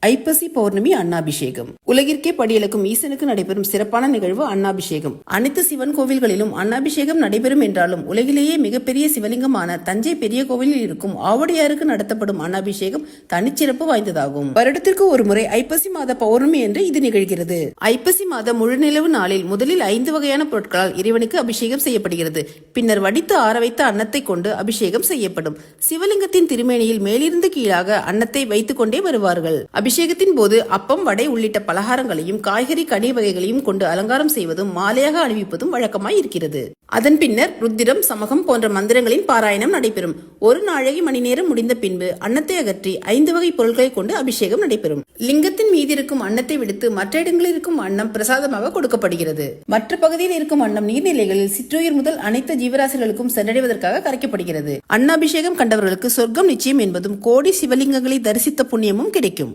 ஐப்பசி பௌர்ணமி அன்னாபிஷேகம். உலகிற்கே படியளக்கும் ஈசனுக்கு நடைபெறும் சிறப்பான நிகழ்வு அன்னாபிஷேகம். அனைத்து சிவன் கோவில்களிலும் அன்னாபிஷேகம் நடைபெறும் என்றாலும் உலகிலேயே மிகப்பெரிய சிவலிங்கமான தஞ்சை பெரிய கோவிலில் இருக்கும் ஆவடியாருக்கு நடத்தப்படும் அன்னாபிஷேகம் தனிச்சிறப்பு வாய்ந்ததாகும். வருடத்திற்கு ஒரு முறை ஐப்பசி மாத பௌர்ணமி என்று இது நிகழ்கிறது. ஐப்பசி மாத முழுநிலவு நாளில் முதலில் 5 வகையான பொருட்களால் இறைவனுக்கு அபிஷேகம் செய்யப்படுகிறது. பின்னர் வடித்து ஆற வைத்த அன்னத்தை கொண்டு அபிஷேகம் செய்யப்படும். சிவலிங்கத்தின் திருமேனியில் மேலிருந்து கீழாக அன்னத்தை வைத்துக் கொண்டே வருவார்கள். அபிஷேகத்தின் போது அப்பம், வடை உள்ளிட்ட பலகாரங்களையும் காய்கறி கனி வகைகளையும் கொண்டு அலங்காரம் செய்வதும் மாலையாக அணிவிப்பதும் வழக்கமாய் இருக்கிறது. அதன் பின்னர் ருத்திரம், சமகம் போன்ற மந்திரங்களின் பாராயணம் நடைபெறும். 1 நாழிகை மணி நேரம் முடிந்த பின்பு அன்னத்தை அகற்றி 5 வகை பொருட்களை கொண்டு அபிஷேகம் நடைபெறும். லிங்கத்தின் மீது இருக்கும் அன்னத்தை விடுத்து மற்ற இடங்களில் இருக்கும் அன்னம் பிரசாதமாக கொடுக்கப்படுகிறது. மற்ற பகுதியில் இருக்கும் அன்னம் நீர்நிலைகளில் சிற்றுயிர் முதல் அனைத்து ஜீவராசிகளுக்கும் சென்றடைவதற்காக கரைக்கப்படுகிறது. அன்னாபிஷேகம் கண்டவர்களுக்கு சொர்க்கம் நிச்சயம் என்பதும் கோடி சிவலிங்கங்களை தரிசித்த புண்ணியமும் கிடைக்கும்.